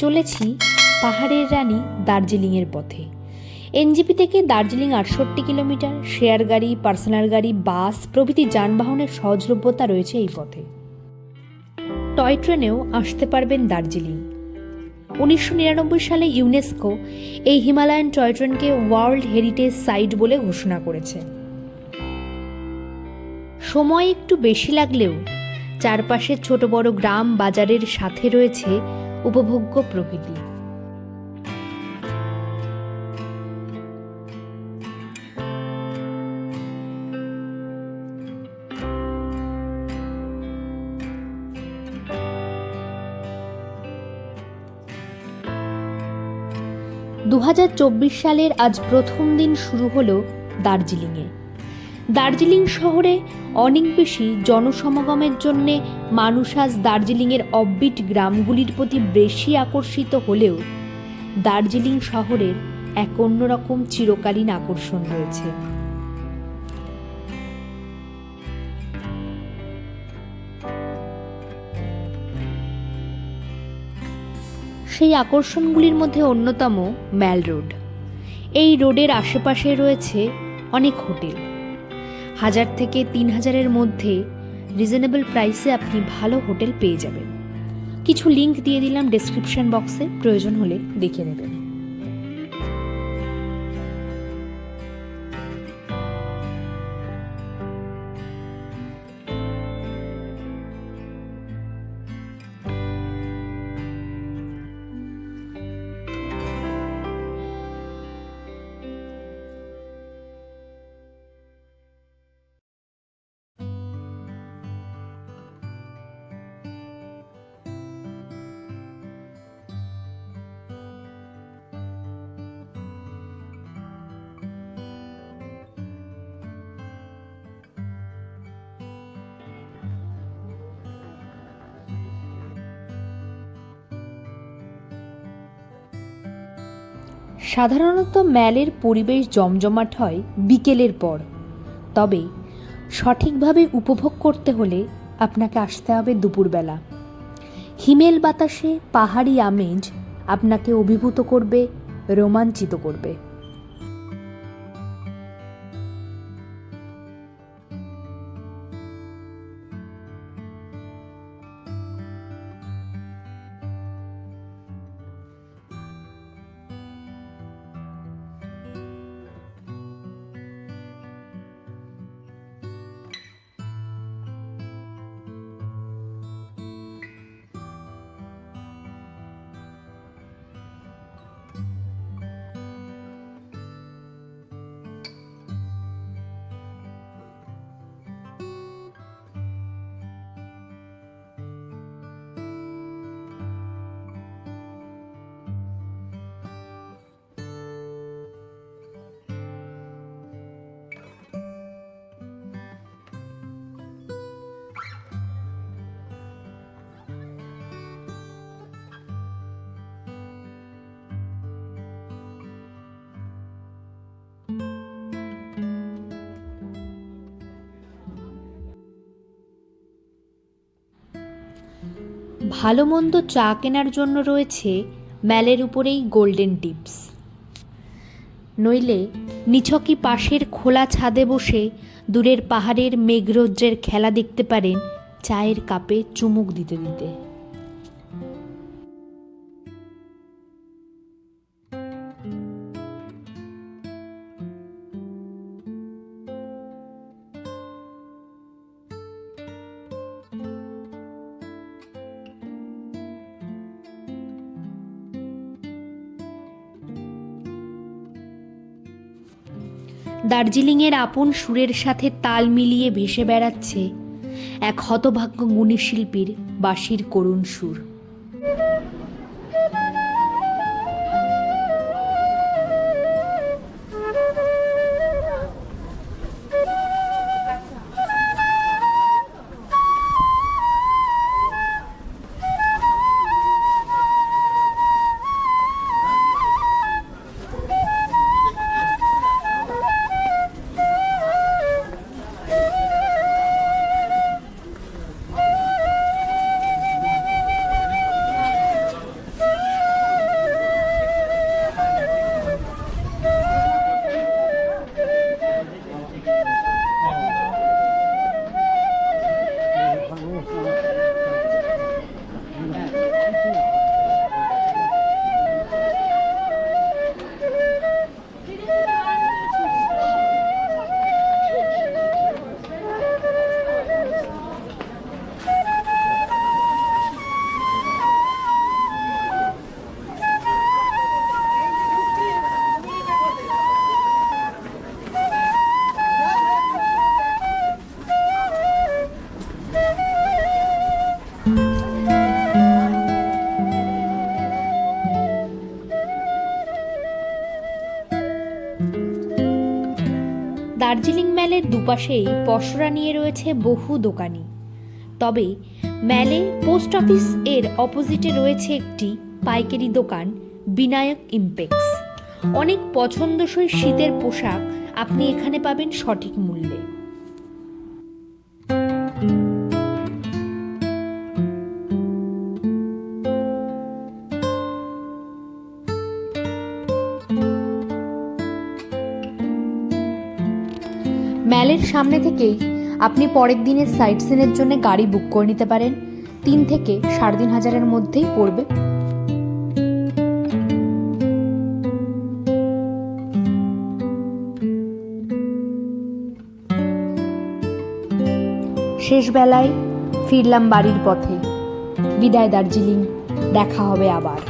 চলেছি পাহাড়ের রানী দার্জিলিংয়ের পথে। এনজেপি থেকে দার্জিলিং ৬৮ কিলোমিটার। শেয়ার গাড়ি, পার্সোনাল গাড়ি, বাস প্রভৃতি যানবাহনের সহজলভ্যতা রয়েছে এই পথে। টয় ট্রেনেও আসতে পারবেন দার্জিলিং। ১৯৯৯ সালে ইউনেস্কো এই হিমালয়ান টয় ট্রেনকে ওয়ার্ল্ড হেরিটেজ সাইট বলে ঘোষণা করেছে। সময় একটু বেশি লাগলেও চারপাশে ছোট বড় গ্রাম বাজারের সাথে রয়েছে উপভোগ্য প্রকৃতি। সালের আজ প্রথম দিন শুরু হলো দার্জিলিংয়ে। দার্জিলিং শহরে অনেক বেশি জনসমাগমের জন্যে মানুষ আজ দার্জিলিংয়ের অফবিট গ্রামগুলির প্রতি বেশি আকর্ষিত হলেও দার্জিলিং শহরের এক অন্যরকম চিরকালীন আকর্ষণ রয়েছে। সেই আকর্ষণগুলির মধ্যে অন্যতম ম্যাল রোড। এই রোডের আশেপাশে রয়েছে অনেক হোটেল। ১,০০০ থেকে ৩,০০০-এর মধ্যে রিজনেবল প্রাইসে আপনি ভালো হোটেল পেয়ে যাবেন। কিছু লিঙ্ক দিয়ে দিলাম ডেসক্রিপশন বক্সে, প্রয়োজন হলে দেখে নেবেন। সাধারণত ম্যালের পরিবেশ জমজমাট হয় বিকেলের পর, তবে সঠিকভাবে উপভোগ করতে হলে আপনাকে আসতে হবে দুপুরবেলা। হিমেল বাতাসে পাহাড়ি আমেজ আপনাকে অভিভূত করবে, রোমাঞ্চিত করবে। ভালো মন্দ চা কেনার জন্য রয়েছে ম্যালের উপরেই গোল্ডেন টিপস। নইলে নিছকি পাশের খোলা ছাদে বসে দূরের পাহাড়ের মেঘরৌদ্রের খেলা দেখতে পারেন চায়ের কাপে চুমুক দিতে দিতে। দার্জিলিংয়ের আপন সুরের সাথে তাল মিলিয়ে ভেসে বেড়াচ্ছে এক হতভাগ্য গুণী শিল্পীর বাঁশির করুণ সুর। দার্জিলিং ম্যালের দুপাশেই পসরা নিয়ে রয়েছে বহু দোকানি। তবে ম্যালে পোস্ট অফিস এর অপোজিটে রয়েছে একটি পাইকারি দোকান, বিনায়ক ইম্পেক্স। অনেক পছন্দসই শীতের পোশাক আপনি এখানে পাবেন সঠিক মূল্যে। ম্যালের সামনে থেকেই আপনি পরের দিনের সাইট সিনের জন্য গাড়ি বুক করে নিতে পারেন। 3 থেকে 3,500-এর মধ্যেই পড়বে। শেষ বেলায় ফিরলাম বাড়ির পথে। বিদায় দার্জিলিং, দেখা হবে আবার।